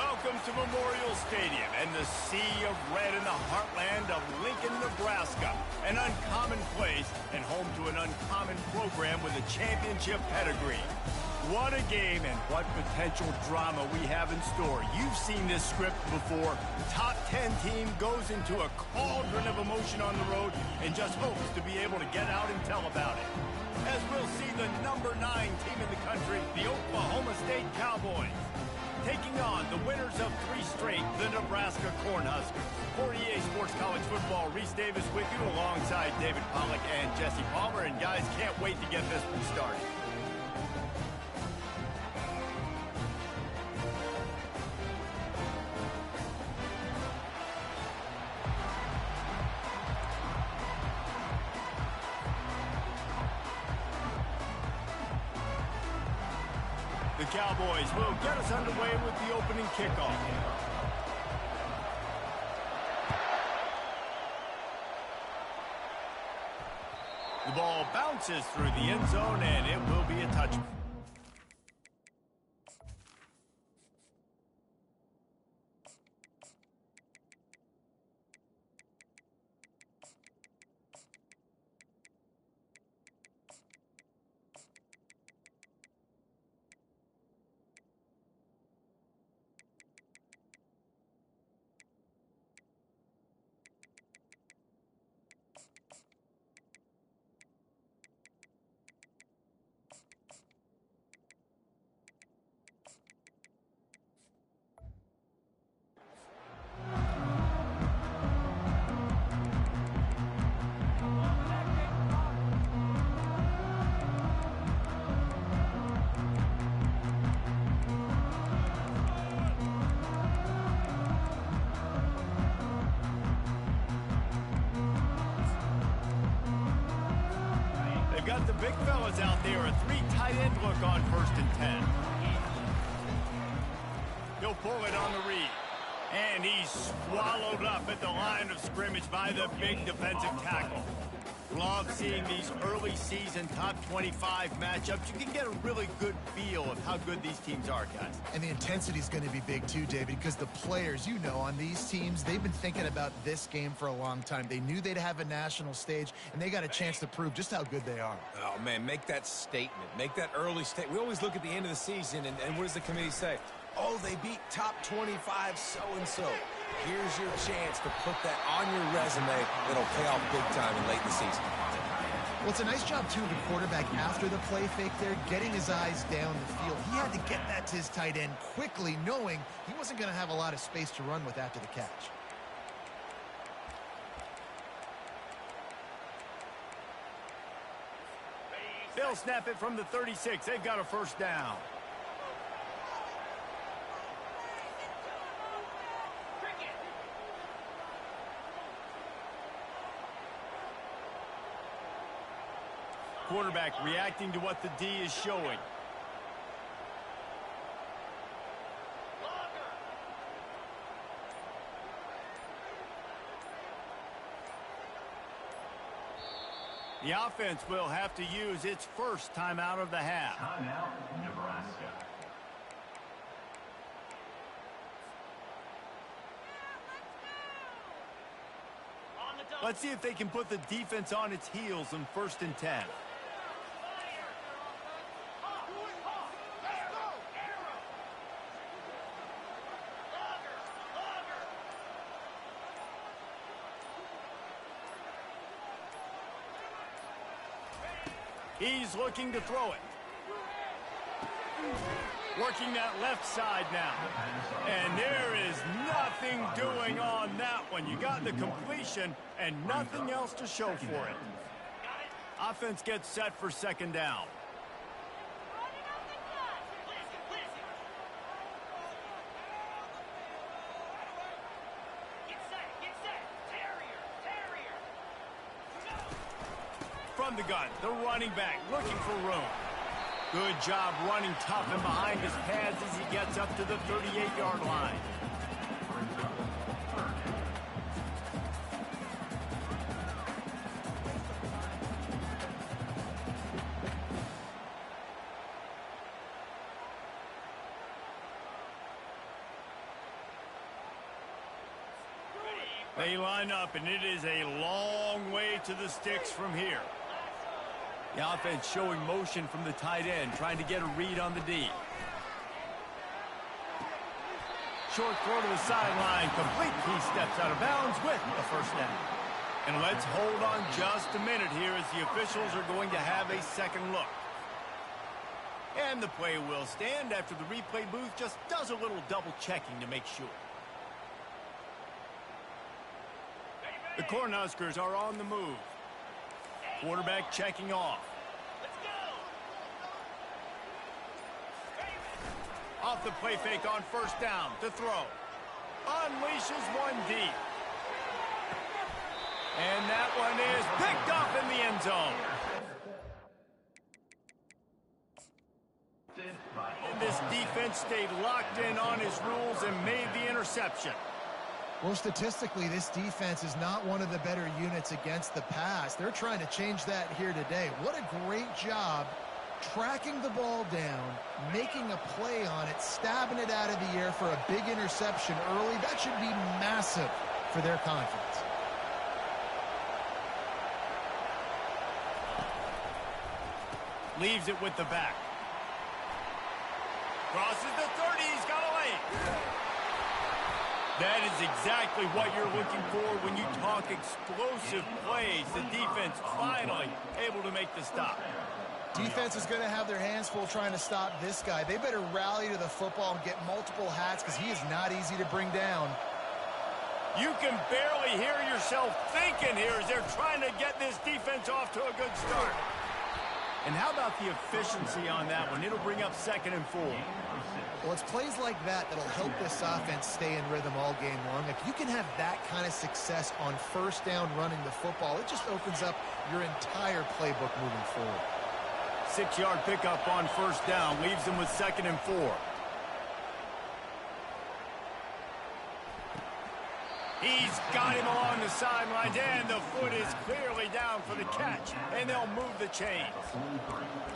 Welcome to Memorial Stadium and the sea of red in the heartland of Lincoln, Nebraska. An uncommon place and home to an uncommon program with a championship pedigree. What a game and what potential drama we have in store. You've seen this script before. Top 10 team goes into a cauldron of emotion on the road and just hopes to be able to get out and tell about it. As we'll see the number 9 team in the country, the Oklahoma State Cowboys, taking on the winners of 3 straight, the Nebraska Cornhuskers. For EA Sports College Football, Reese Davis with you alongside David Pollack and Jesse Palmer. And guys, can't wait to get this one started. The Cowboys will get us underway with the opening kickoff. The ball bounces through the end zone, and it will be a touchback. Got the big fellas out there, a 3 tight end look on 1st and 10. He'll pull it on the read. And he's swallowed up at the line of scrimmage by the big defensive tackle. Love seeing these early season top 25 matchups. You can get a really good feel of how good these teams are, guys. And the intensity is going to be big too, David, because the players, you know, on these teams, they've been thinking about this game for a long time. They knew they'd have a national stage, and they got a chance to prove just how good they are. Oh, man, make that statement. Make that early statement. We always look at the end of the season, and what does the committee say? Oh, they beat top 25 so-and-so. Here's your chance to put that on your resume that'll pay off big time in late in the season. Well, it's a nice job, too, of the quarterback after the play fake there, getting his eyes down the field. He had to get that to his tight end quickly, knowing he wasn't going to have a lot of space to run with after the catch. They'll snap it from the 36. They've got a 1st down. Quarterback reacting to what the D is showing. The offense will have to use its 1st timeout of the half. Timeout, Nebraska. Let's see if they can put the defense on its heels on 1st and 10. He's looking to throw it. Working that left side now. And there is nothing doing on that one. You got the completion and nothing else to show for it. Offense gets set for 2nd down. From the gun, the running back looking for room. Good job running tough and behind his pads as he gets up to the 38-yard line. They line up, and it is a long way to the sticks from here. The offense showing motion from the tight end, trying to get a read on the D. Short throw to the sideline, complete. He steps out of bounds with the first down. And let's hold on just a minute here as the officials are going to have a second look. And the play will stand after the replay booth just does a little double checking to make sure. The Cornhuskers are on the move. Quarterback checking off. Off the play fake on first down to throw. Unleashes one deep. And that one is picked up in the end zone. And this defense stayed locked in on his rules and made the interception. Well, statistically, this defense is not one of the better units against the pass. They're trying to change that here today. What a great job tracking the ball down, making a play on it, stabbing it out of the air for a big interception early. That should be massive for their confidence. Leaves it with the back. Crosses the 30. He's got a lane. That is exactly what you're looking for when you talk explosive plays. The defense finally able to make the stop. Defense is going to have their hands full trying to stop this guy. They better rally to the football and get multiple hats because he is not easy to bring down. You can barely hear yourself thinking here as they're trying to get this defense off to a good start. And how about the efficiency on that one? It'll bring up 2nd and 4. Well, it's plays like that that'll help this offense stay in rhythm all game long. If you can have that kind of success on first down running the football, it just opens up your entire playbook moving forward. 6-yard pickup on first down, leaves them with 2nd and 4. He's got him along the sidelines, and the foot is clearly down for the catch, and they'll move the chains.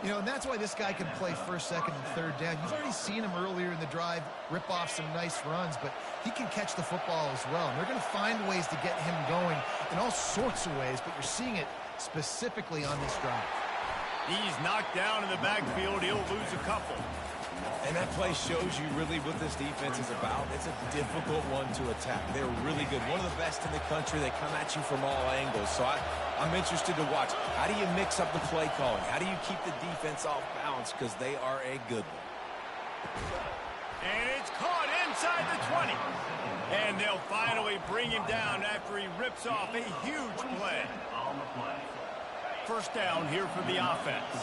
You know, and that's why this guy can play first, second, and third down. You've already seen him earlier in the drive rip off some nice runs, but he can catch the football as well. And they're going to find ways to get him going in all sorts of ways, but you're seeing it specifically on this drive. He's knocked down in the backfield. He'll lose a couple. And that play shows you really what this defense is about. It's a difficult one to attack. They're really good. One of the best in the country. They come at you from all angles. So I'm interested to watch. How do you mix up the play calling? How do you keep the defense off balance? Because they are a good one. And it's caught inside the 20. And they'll finally bring him down after he rips off a huge play. First down here for the offense.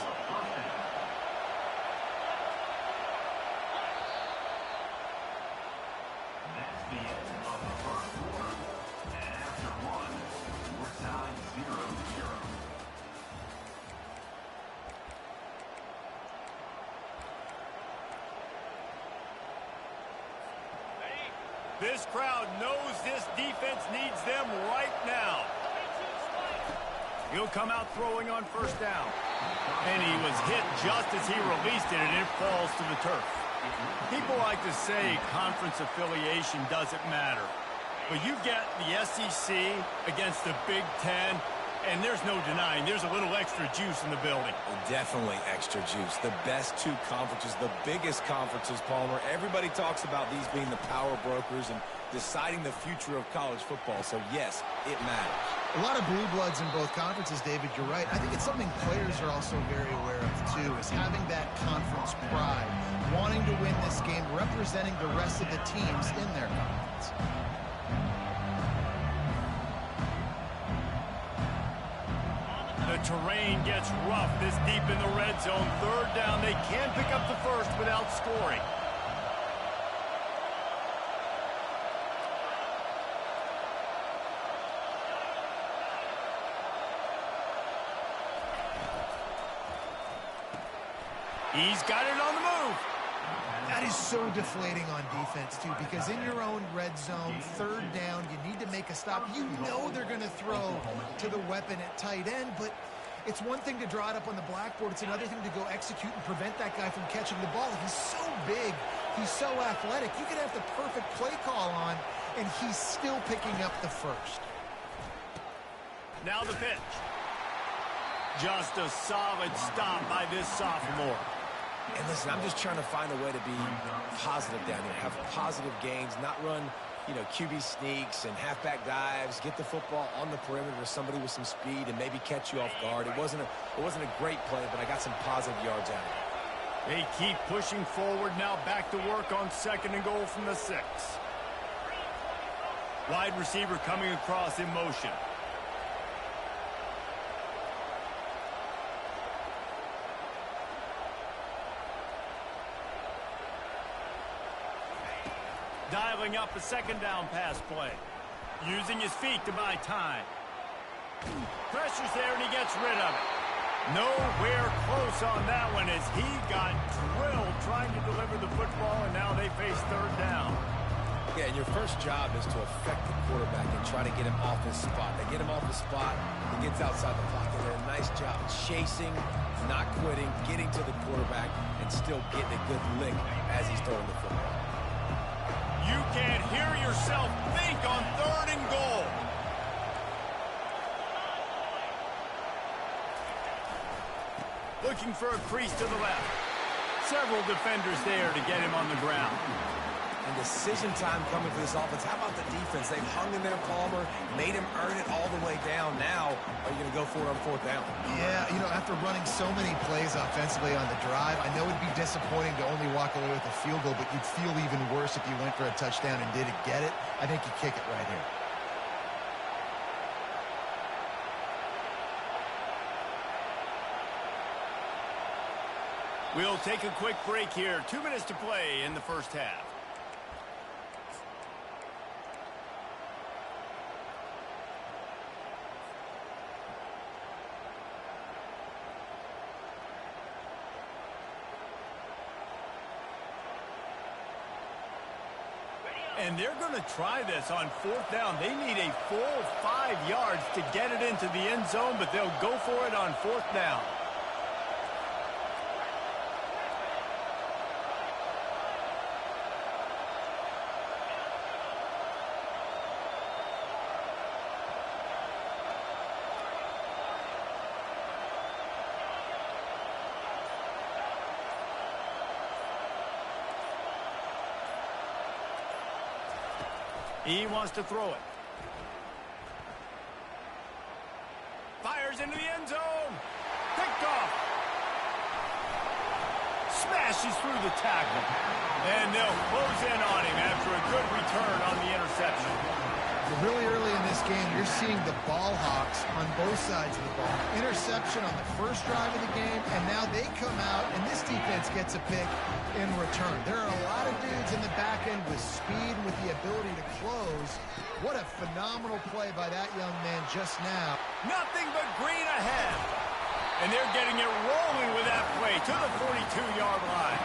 This crowd knows this defense needs them right now. He'll come out throwing on first down. And he was hit just as he released it, and it falls to the turf. People like to say conference affiliation doesn't matter. But you get the SEC against the Big Ten, and there's no denying there's a little extra juice in the building. Definitely extra juice. The best two conferences, the biggest conferences, Palmer. Everybody talks about these being the power brokers and deciding the future of college football. So, yes, it matters. A lot of blue bloods in both conferences, David. You're right. I think it's something players are also very aware of, too, is having that conference pride, wanting to win this game, representing the rest of the teams in their conference. The terrain gets rough this deep in the red zone. Third down, they can pick up the first without scoring. He's got it on the move. That is so deflating on defense, too, because in your own red zone, third down, you need to make a stop. You know they're going to throw to the weapon at tight end, but It's one thing to draw it up on the blackboard. It's another thing to go execute and prevent that guy from catching the ball. He's so big. He's so athletic. You could have the perfect play call on, and he's still picking up the first. Now the pitch. Just a solid stop by this sophomore. And listen, I'm just trying to find a way to be positive down here. Have positive gains, not run, QB sneaks and halfback dives. Get the football on the perimeter to somebody with some speed and maybe catch you off guard. It wasn't a great play, but I got some positive yards out of it. They keep pushing forward. Now back to work on 2nd and goal from the 6. Wide receiver coming across in motion. Dialing up a 2nd down pass play. Using his feet to buy time. Pressure's there and he gets rid of it. Nowhere close on that one as he got drilled trying to deliver the football, and now they face 3rd down. Yeah, and your first job is to affect the quarterback and try to get him off his spot. They get him off his spot, he gets outside the pocket. They did a nice job chasing, not quitting, getting to the quarterback, and still getting a good lick as he's throwing the football. You can't hear yourself think on 3rd and goal. Looking for a crease to the left. Several defenders there to get him on the ground. And decision time coming for this offense. How about the defense? They've hung in there, Palmer, made him earn it all the way down. Now, are you going to go for it on 4th down? Yeah, after running so many plays offensively on the drive, I know it'd be disappointing to only walk away with a field goal, but you'd feel even worse if you went for a touchdown and didn't get it. I think you kick it right here. We'll take a quick break here. 2 minutes to play in the first half. And they're going to try this on 4th down. They need a full 5 yards to get it into the end zone, but they'll go for it on 4th down. He wants to throw it. Fires into the end zone. Picked off. Smashes through the tackle. And they'll close in on him after a good return on the interception. Really early in this game, you're seeing the ball hawks on both sides of the ball. Interception on the first drive of the game, and now they come out, and this defense gets a pick in return. There are a lot of dudes in the back end with speed, with the ability to close. What a phenomenal play by that young man just now. Nothing but green ahead. And they're getting it rolling with that play to the 42-yard line.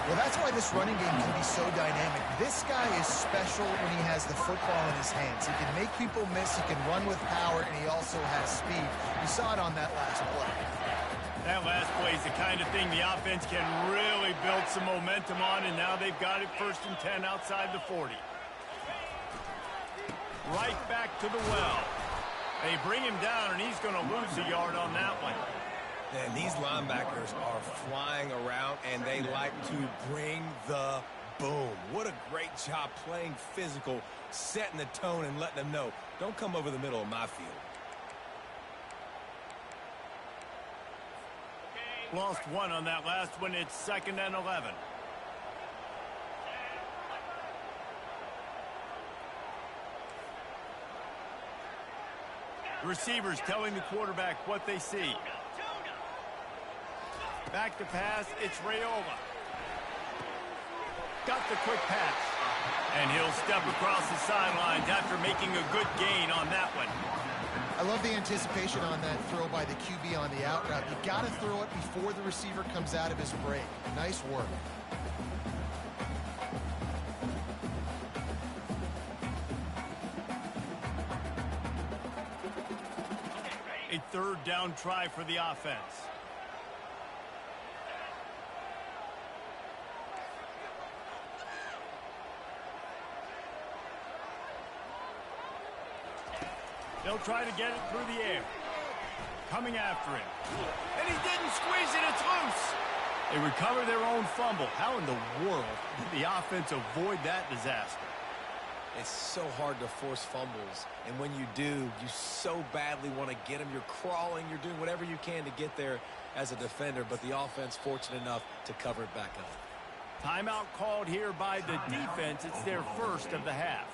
Well, that's why this running game can be so dynamic. This guy is special when he has the football in his hands. He can make people miss, he can run with power, and he also has speed. You saw it on that last play. That last play is the kind of thing the offense can really build some momentum on, and now they've got it 1st and 10 outside the 40. Right back to the well. They bring him down, and he's going to lose a yard on that one. And these linebackers are flying around, and they like to bring the boom. What a great job playing physical, setting the tone, and letting them know, don't come over the middle of my field. Lost 1 on that last one. It's 2nd and 11. Receivers telling the quarterback what they see. Back to pass, it's Raiola. Got the quick pass. And he'll step across the sidelines after making a good gain on that one. I love the anticipation on that throw by the QB on the out route. You got to throw it before the receiver comes out of his break. Nice work. A third down try for the offense. They'll try to get it through the air. Coming after him. And he didn't squeeze it. It's loose. They recover their own fumble. How in the world did the offense avoid that disaster? It's so hard to force fumbles, and when you do, you so badly want to get them. You're crawling, you're doing whatever you can to get there as a defender, but the offense fortunate enough to cover it back up. Timeout called here by the defense. It's their first of the half.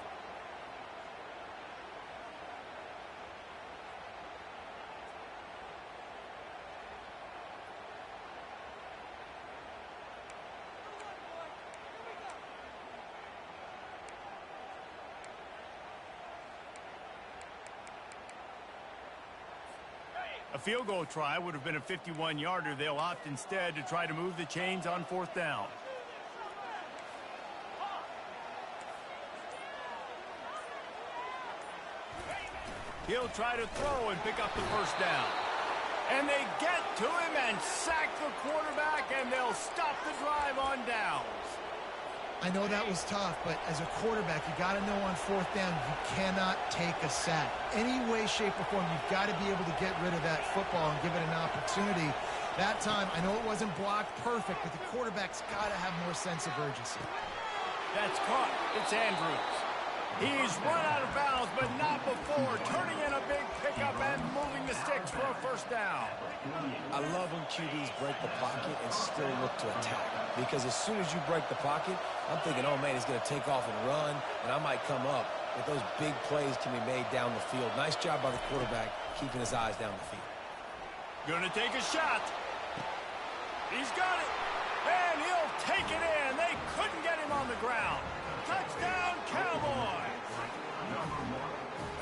A field goal try would have been a 51-yarder. They'll opt instead to try to move the chains on fourth down. He'll try to throw and pick up the first down. And they get to him and sack the quarterback, and they'll stop the drive on downs. I know that was tough, but as a quarterback, you got to know on fourth down, you cannot take a sack. Any way, shape, or form, you've got to be able to get rid of that football and give it an opportunity. That time, I know it wasn't blocked perfect, but the quarterback's got to have more sense of urgency. That's caught. It's Andrews. He's run out of bounds, but not before turning in a big pickup and moving the sticks for a first down. I love when QBs break the pocket and still look to attack, because as soon as you break the pocket, I'm thinking, oh man, he's going to take off and run, and I might come up. But those big plays can be made down the field. Nice job by the quarterback keeping his eyes down the field. Gonna take a shot. He's got it. And he'll take it in. They couldn't get him on the ground. Touchdown, Cowboys!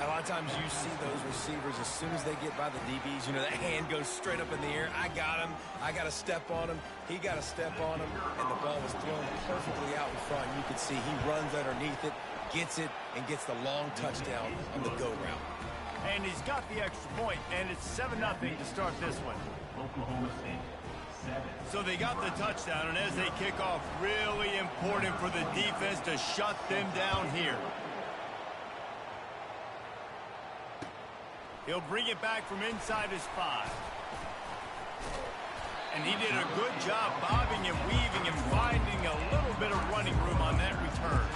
A lot of times you see those receivers, as soon as they get by the DBs, you know, that hand goes straight up in the air. I got him. I got to step on him. He got to step on him. And the ball was thrown perfectly out in front. You can see he runs underneath it, gets it, and gets the long touchdown on the go route. And he's got the extra point, and it's 7-0 to start this one. Oklahoma State, 7. So they got the touchdown, and as they kick off, really important for the defense to shut them down here. He'll bring it back from inside his 5. And he did a good job bobbing and weaving and finding a little bit of running room on that return.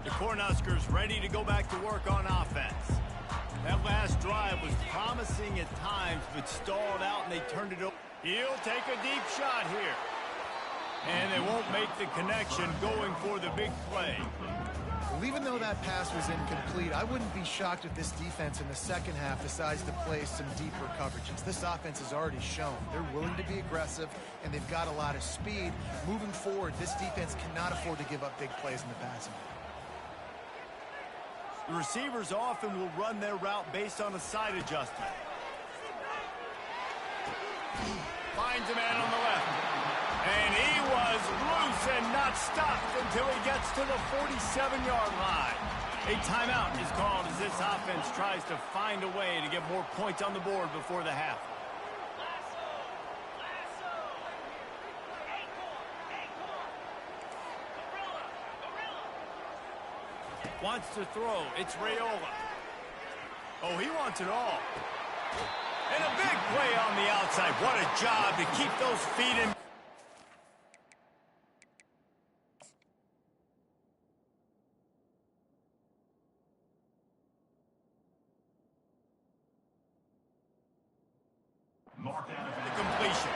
The Cornhuskers ready to go back to work on offense. That last drive was promising at times, but stalled out, and they turned it over. He'll take a deep shot here. And they won't make the connection going for the big play. Well, even though that pass was incomplete, I wouldn't be shocked if this defense in the second half decides to play some deeper coverages. This offense has already shown they're willing to be aggressive, and they've got a lot of speed. Moving forward, this defense cannot afford to give up big plays in the passing game. The receivers often will run their route based on a side adjustment. Finds a man on the left. And he was loose and not stopped until he gets to the 47-yard line. A timeout is called as this offense tries to find a way to get more points on the board before the half. Wants to throw. It's Raiola. Oh, he wants it all. And a big play on the outside. What a job to keep those feet in. The completion.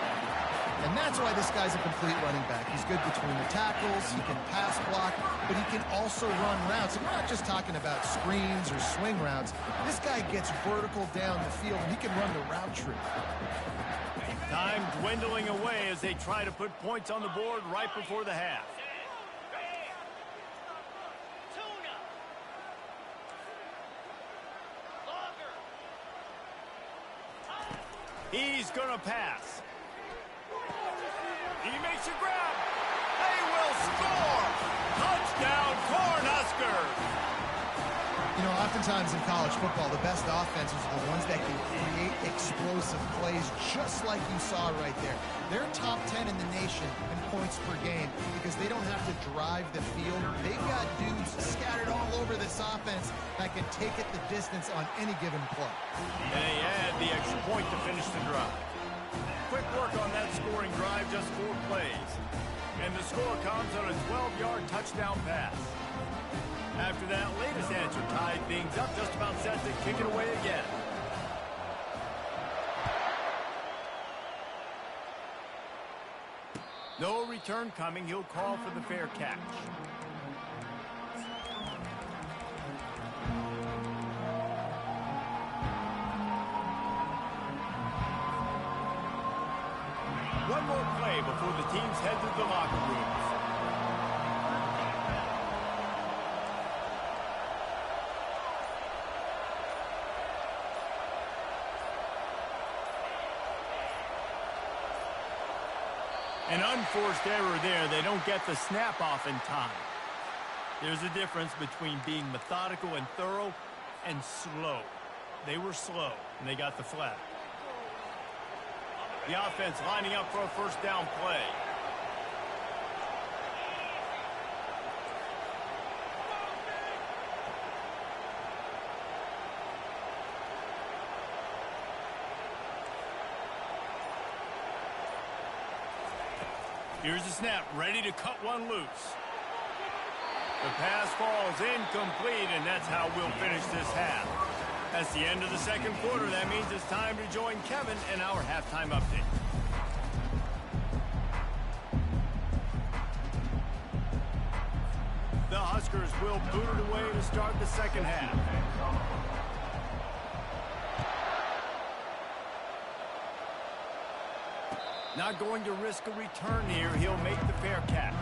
And that's why this guy's a complete running back. He's good between the tackles, he can pass block, but he can also run routes. And we're not just talking about screens or swing routes. This guy gets vertical down the field, and he can run the route tree. Time dwindling away as they try to put points on the board right before the half. He's going to pass. He makes a grab. They will score. Touchdown, Cornhuskers. You know, oftentimes in college football, the best offenses are the ones that can create explosive plays, just like you saw right there. They're top 10 in the nation in points per game because they don't have to drive the field. They've got dudes scattered all over this offense that can take it the distance on any given play. And they add the extra point to finish the drive. Quick work on that scoring drive, just 4 plays. And the score comes on a 12-yard touchdown pass. After that latest answer tied things up, just about set to kick it away again. No return coming. He'll call for the fair catch. One more play before the teams head to the locker rooms. An unforced error there. They don't get the snap off in time. There's a difference between being methodical and thorough and slow. They were slow, and they got the flag. The offense lining up for a first down play. Here's the snap, ready to cut one loose. The pass falls incomplete, and that's how we'll finish this half. That's the end of the second quarter. That means it's time to join Kevin in our halftime update. The Huskers will boot it away to start the second half. Not going to risk a return here. He'll make the fair catch.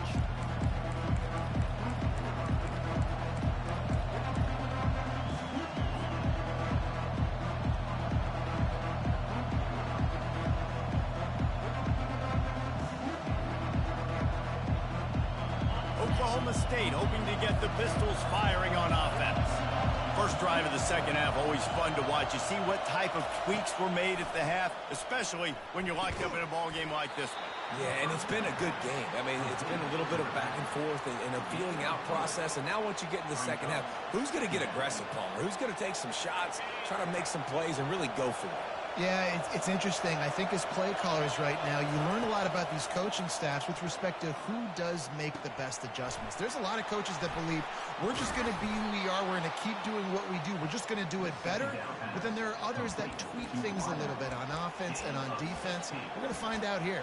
Oklahoma State hoping to get the Pistols firing on offense. First drive of the second half, always fun to watch. You see what type of tweaks were made at the half, especially when you're locked up in a ball game like this one. Yeah, and it's been a good game. I mean, it's been a little bit of back and forth and a feeling out process. And now once you get in the second half, who's going to get aggressive, Palmer? Who's going to take some shots, try to make some plays, and really go for it? Yeah, it's interesting. I think as play callers right now, you learn a lot about these coaching staffs with respect to who does make the best adjustments. There's a lot of coaches that believe we're just going to be who we are. We're going to keep doing what we do. We're just going to do it better. But then there are others that tweak things a little bit on offense and on defense. We're going to find out here.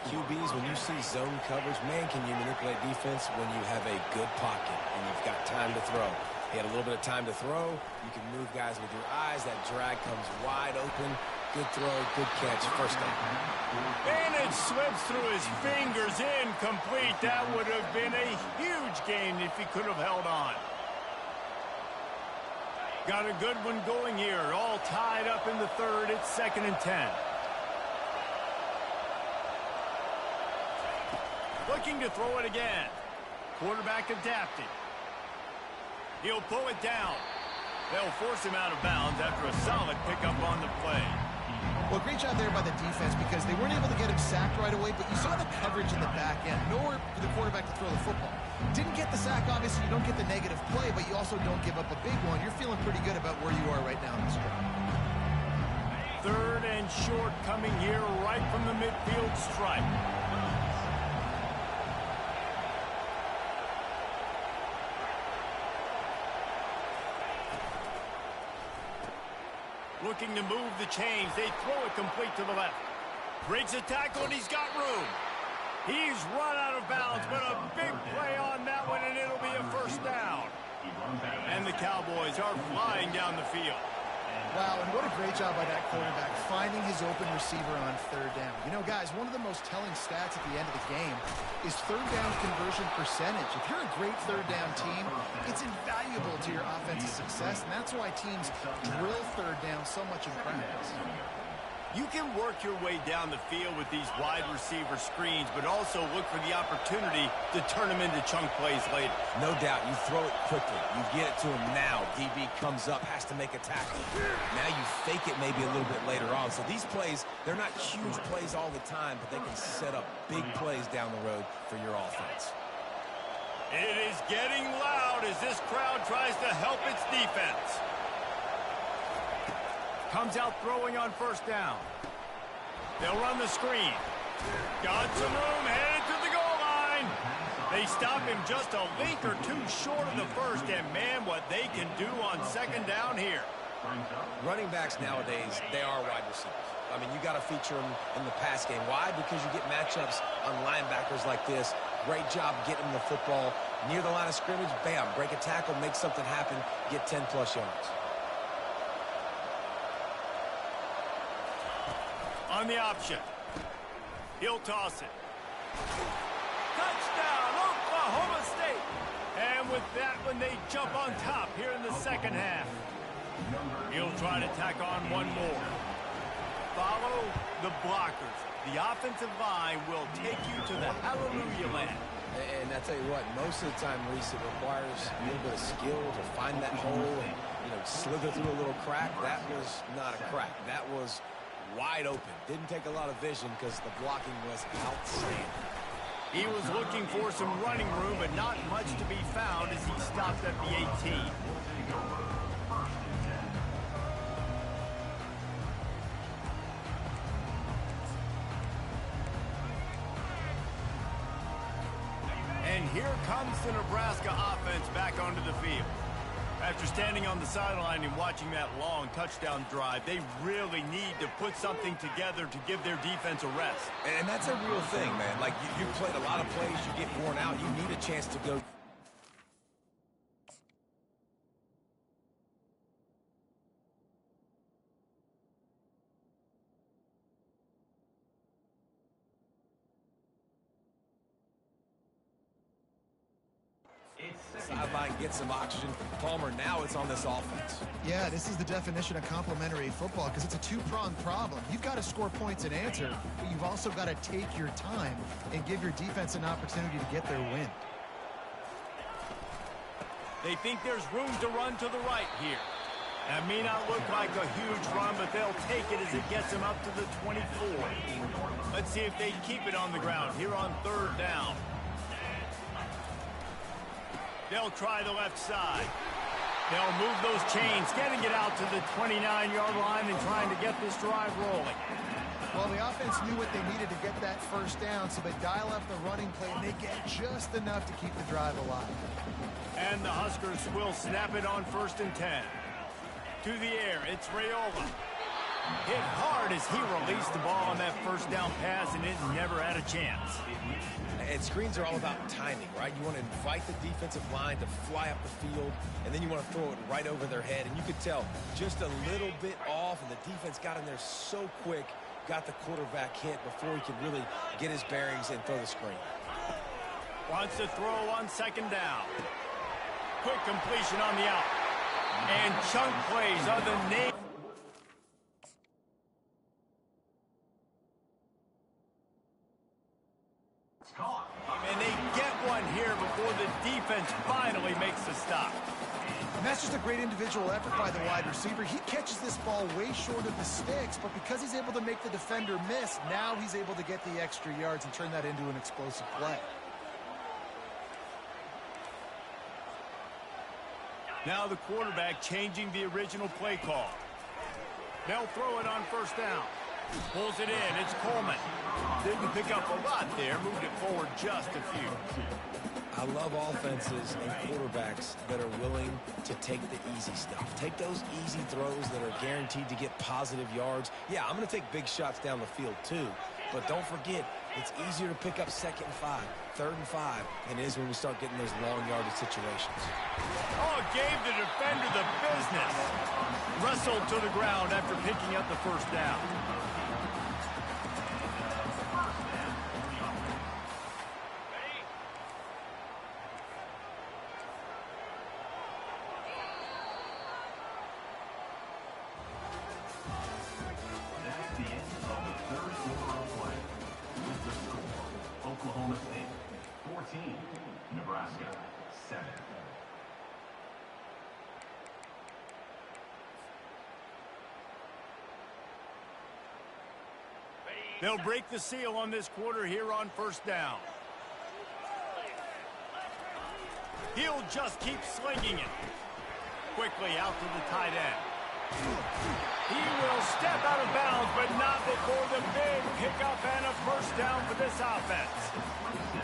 QBs, when you see zone coverage, man, can you manipulate defense when you have a good pocket and you've got time to throw. He had a little bit of time to throw. You can move guys with your eyes. That drag comes wide open. Good throw, good catch, first down. And it slips through his fingers, incomplete. That would have been a huge gain if he could have held on. Got a good one going here. All tied up in the third. It's 2nd and 10. Looking to throw it again. Quarterback adapting. He'll pull it down. They'll force him out of bounds after a solid pickup on the play. Well, great job there by the defense because they weren't able to get him sacked right away, but you saw the coverage in the back end. Nowhere for the quarterback to throw the football. Didn't get the sack, obviously. You don't get the negative play, but you also don't give up a big one. You're feeling pretty good about where you are right now in this drive. 3rd and short coming here right from the midfield stripe. Looking to move the chains. They throw it complete to the left. Breaks a tackle, and he's got room. He's run out of bounds, but a big play on that one, and it'll be a first down. And the Cowboys are flying down the field. Wow, and what a great job by that quarterback, finding his open receiver on 3rd down. You know, guys, one of the most telling stats at the end of the game is 3rd down conversion percentage. If you're a great 3rd down team, it's invaluable to your offensive success, and that's why teams drill 3rd down so much in practice. You can work your way down the field with these wide receiver screens, but also look for the opportunity to turn them into chunk plays later. No doubt, you throw it quickly. You get it to him now. DB comes up, has to make a tackle. Now you fake it maybe a little bit later on. So these plays, they're not huge plays all the time, but they can set up big plays down the road for your offense. It is getting loud as this crowd tries to help its defense. Comes out throwing on first down. They'll run the screen. Got some room, headed to the goal line. They stop him just a link or two short of the first, and man, what they can do on second down here. Running backs nowadays, they are wide receivers. I mean, you got to feature them in the pass game. Why? Because you get matchups on linebackers like this. Great job getting the football near the line of scrimmage. Bam, break a tackle, make something happen, get 10-plus yards. On the option. He'll toss it. Touchdown, Oklahoma State. And with that one, they jump on top here in the second half. He'll try to tack on one more. Follow the blockers. The offensive line will take you to the hallelujah land. And I tell you what, most of the time, Reese, it requires a little bit of skill to find that hole and, slither through a little crack. That was not a crack. That was wide open. Didn't take a lot of vision because the blocking was outstanding. He was looking for some running room, but not much to be found as he stopped at the 18. And here comes the Nebraska offense back onto the field. After standing on the sideline and watching that long touchdown drive, they really need to put something together to give their defense a rest. And that's a real thing, man. Like, you played a lot of plays, you get worn out, you need a chance to go. Sideline, get some oxygen. Palmer, now it's on this offense. Yeah, this is the definition of complementary football because it's a two-pronged problem. You've got to score points and answer, but you've also got to take your time and give your defense an opportunity to get their win. They think there's room to run to the right here. That may not look like a huge run, but they'll take it as it gets them up to the 24. Let's see if they keep it on the ground here on third down. They'll try the left side. They'll move those chains, getting it out to the 29-yard line and trying to get this drive rolling. Well, the offense knew what they needed to get that first down, so they dial up the running play, and they get just enough to keep the drive alive. And the Huskers will snap it on 1st and 10. To the air, it's Raiola. Hit hard as he released the ball on that first down pass, and it never had a chance. And screens are all about timing, right? You want to invite the defensive line to fly up the field, and then you want to throw it right over their head. And you could tell just a little bit off, and the defense got in there so quick, got the quarterback hit before he could really get his bearings and throw the screen. Wants to throw on second down. Quick completion on the out. And chunk plays are the name. And they get one here before the defense finally makes the stop. And that's just a great individual effort by the wide receiver. He catches this ball way short of the sticks, but because he's able to make the defender miss, now he's able to get the extra yards and turn that into an explosive play. Now the quarterback changing the original play call. They'll throw it on first down. Pulls it in. It's Coleman. Didn't pick up a lot there. Moved it forward just a few. I love offenses and quarterbacks that are willing to take the easy stuff. Take those easy throws that are guaranteed to get positive yards. Yeah, I'm going to take big shots down the field too. But don't forget, it's easier to pick up 2nd and 5, 3rd and 5 than it is when we start getting those long yardage situations. Oh, gave the defender the business. Wrestled to the ground after picking up the first down. the end of the third quarter of play. With the score, Oklahoma State 14, Nebraska 7. They'll break the seal on this quarter here on first down. He'll just keep slinging it. Quickly out to the tight end. He will step out of bounds, but not before the big pickup and a first down for this offense.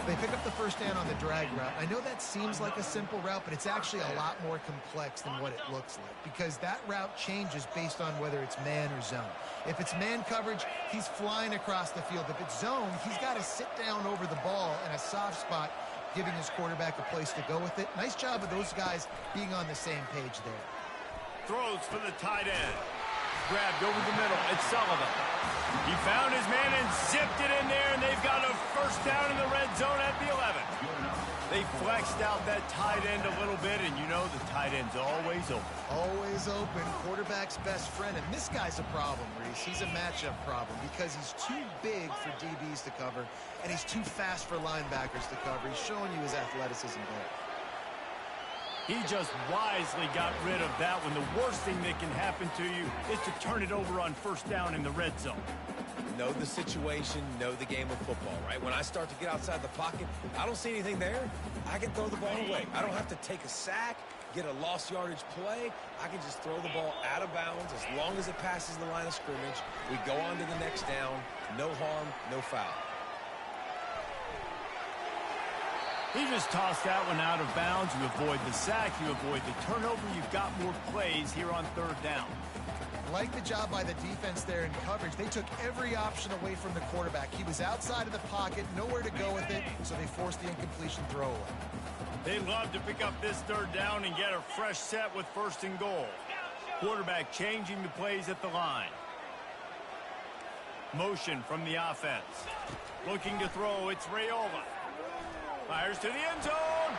They pick up the first down on the drag route. I know that seems like a simple route, but it's actually a lot more complex than what it looks like because that route changes based on whether it's man or zone. If it's man coverage, he's flying across the field. If it's zone, he's got to sit down over the ball in a soft spot, giving his quarterback a place to go with it. Nice job of those guys being on the same page there. Throws for the tight end. Grabbed over the middle. It's Sullivan. He found his man and zipped it in there, and they've got a first down in the red zone at the 11. They flexed out that tight end a little bit, and you know the tight end's always open. Always open. Quarterback's best friend. And this guy's a problem, Reese. He's a matchup problem because he's too big for DBs to cover, and he's too fast for linebackers to cover. He's showing you his athleticism there. He just wisely got rid of that when the worst thing that can happen to you is to turn it over on first down in the red zone. Know the situation, know the game of football, right? When I start to get outside the pocket, I don't see anything there. I can throw the ball away. I don't have to take a sack, get a lost yardage play. I can just throw the ball out of bounds as long as it passes the line of scrimmage. We go on to the next down. No harm, no foul. He just tossed that one out of bounds. You avoid the sack, you avoid the turnover. You've got more plays here on third down. Like the job by the defense there in coverage. They took every option away from the quarterback. He was outside of the pocket, nowhere to go with it, so they forced the incompletion throwaway. They love to pick up this third down and get a fresh set with first and goal. Quarterback changing the plays at the line. Motion from the offense. Looking to throw, it's Raiola. Fires to the end zone.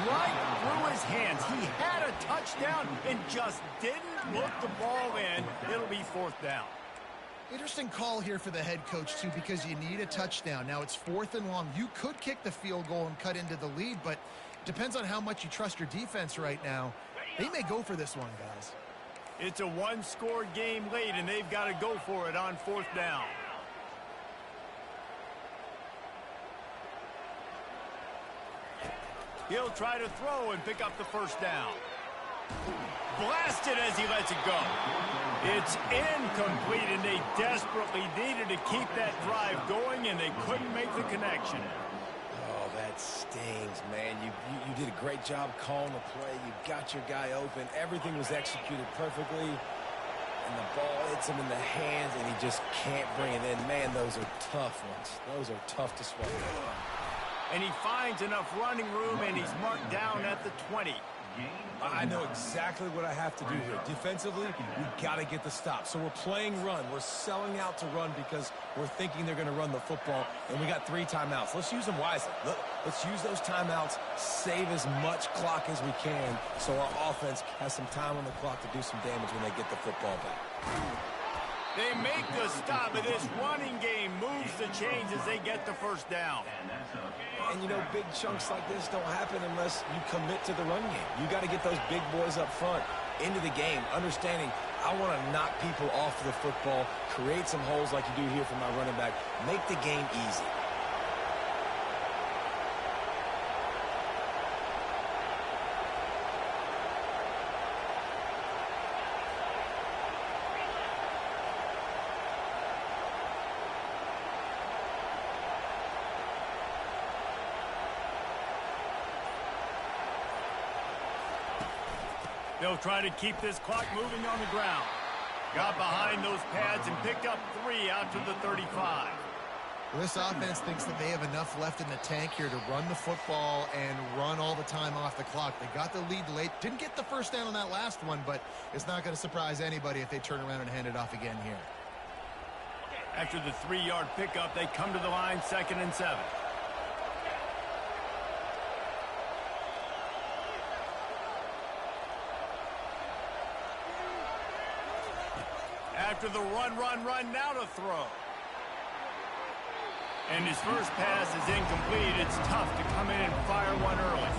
Right through his hands. He had a touchdown and just didn't look the ball in. It'll be fourth down. Interesting call here for the head coach, too, because you need a touchdown. Now it's 4th and long. You could kick the field goal and cut into the lead, but it depends on how much you trust your defense right now. They may go for this one, guys. It's a one-score game late, and they've got to go for it on fourth down. He'll try to throw and pick up the first down. Blasted as he lets it go. It's incomplete, and they desperately needed to keep that drive going, and they couldn't make the connection. Oh, that stings, man. You did a great job calling the play. You got your guy open. Everything was executed perfectly, and the ball hits him in the hands, and he just can't bring it in. Man, those are tough ones. Those are tough to swallow. And he finds enough running room, and he's marked down at the 20. I know exactly what I have to do here. Defensively, we've got to get the stop. So we're playing run. We're selling out to run because we're thinking they're going to run the football, and we got 3 timeouts. Let's use them wisely. Let's use those timeouts, save as much clock as we can so our offense has some time on the clock to do some damage when they get the football back. They make the stop, and this running game moves the chains as they get the first down. And, you know, big chunks like this don't happen unless you commit to the run game. You got to get those big boys up front into the game, understanding I want to knock people off the football, create some holes like you do here for my running back, make the game easy. They'll try to keep this clock moving on the ground. Got behind those pads and picked up 3 out to the 35. Well, this offense thinks that they have enough left in the tank here to run the football and run all the time off the clock. They got the lead late. Didn't get the first down on that last one, but it's not going to surprise anybody if they turn around and hand it off again here. After the 3-yard pickup, they come to the line, 2nd and 7. after the run, now to throw. And his first pass is incomplete. It's tough to come in and fire one early.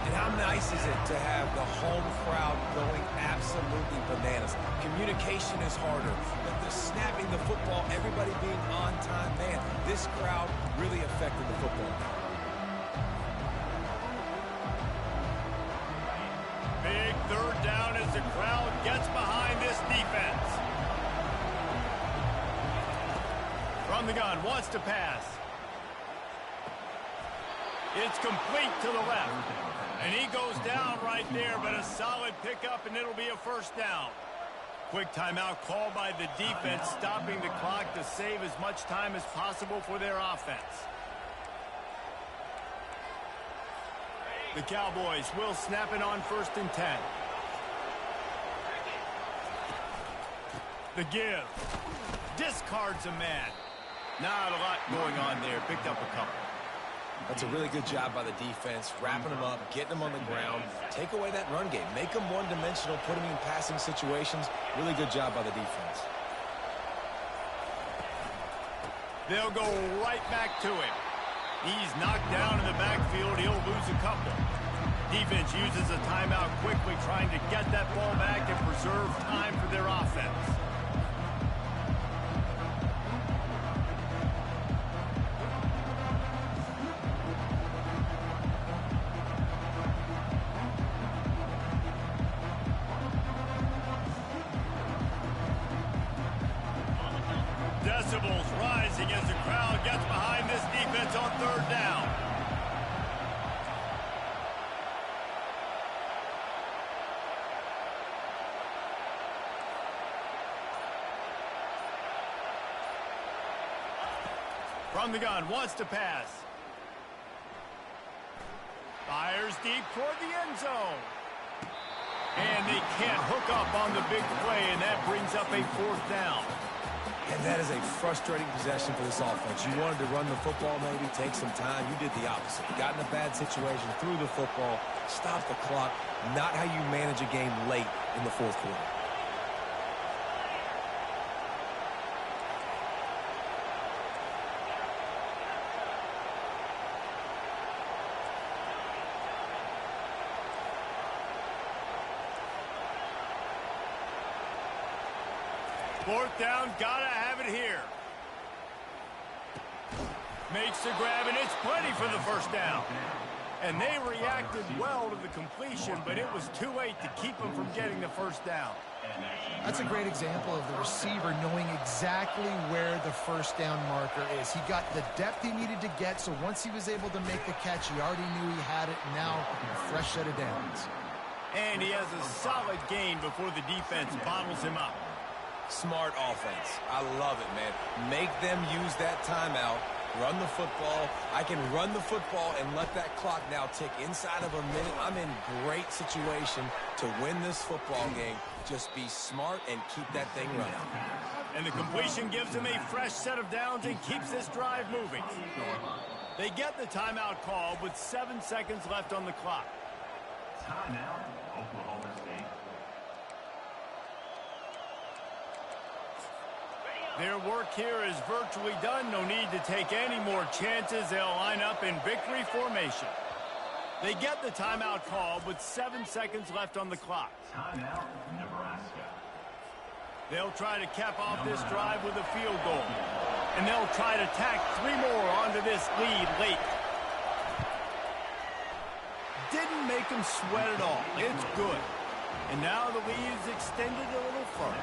And how nice is it to have the home crowd going absolutely bananas? Communication is harder. But the snapping the football, everybody being on time, man, this crowd really affected the football. Big third down as the crowd gets behind this defense. From the gun, wants to pass. It's complete to the left. And he goes down right there, but a solid pickup, and it'll be a first down. Quick timeout called by the defense, stopping the clock to save as much time as possible for their offense. The Cowboys will snap it on 1st and 10. The give. Discards a man. Not a lot going on there. Picked up a couple. That's a really good job by the defense, wrapping them up, getting them on the ground. Take away that run game. Make them one-dimensional, put them in passing situations. Really good job by the defense. They'll go right back to him. He's knocked down in the backfield. He'll lose a couple. Defense uses a timeout quickly, trying to get that ball back and preserve time for their offense. Decibels rising as the crowd gets behind this defense on 3rd down. From the gun, wants to pass. Fires deep toward the end zone. And they can't hook up on the big play, and that brings up a 4th down. And that is a frustrating possession for this offense. You wanted to run the football, maybe take some time. You did the opposite. Got in a bad situation, threw the football, stopped the clock. Not how you manage a game late in the 4th quarter. Fourth down, gotta have it here. Makes the grab, and it's plenty for the first down. And they reacted well to the completion, but it was too late to keep them from getting the first down. That's a great example of the receiver knowing exactly where the first down marker is. He got the depth he needed to get, so once he was able to make the catch, he already knew he had it. Now, a fresh set of downs. And he has a solid gain before the defense bottles him up. Smart offense. I love it, man. Make them use that timeout. Run the football. I can run the football and let that clock now tick inside of a minute. I'm in great situation to win this football game. Just be smart and keep that thing running. And the completion gives him a fresh set of downs and keeps this drive moving. They get the timeout call with 7 seconds left on the clock. Timeout, Oklahoma State. Their work here is virtually done. No need to take any more chances. They'll line up in victory formation. They get the timeout call with 7 seconds left on the clock. Timeout, Nebraska. They'll try to cap off this drive with a field goal. And they'll try to tack 3 more onto this lead late. Didn't make them sweat at all. It's good. And now the lead is extended a little further.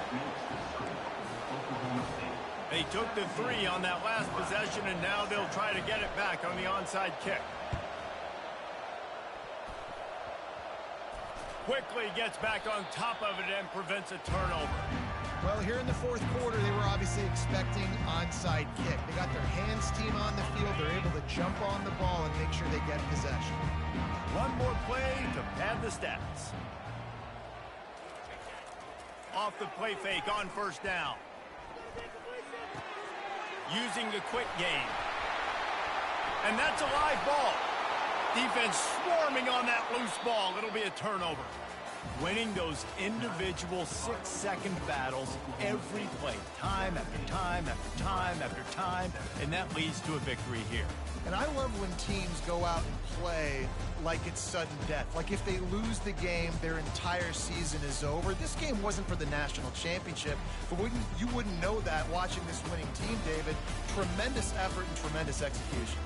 They took the 3 on that last possession, and now they'll try to get it back on the onside kick. Quickly gets back on top of it and prevents a turnover. Well, here in the 4th quarter, they were obviously expecting onside kick. They got their hands team on the field. They're able to jump on the ball and make sure they get possession. One more play to pad the stats. Off the play fake on first down. Using the quick game. And that's a live ball. Defense swarming on that loose ball. It'll be a turnover. winning those individual 6-second battles every play, time after time after time after time, and that leads to a victory here. And I love when teams go out and play like it's sudden death. Like if they lose the game, their entire season is over. This game wasn't for the national championship, but you wouldn't know that watching this winning team, David. Tremendous effort and tremendous execution.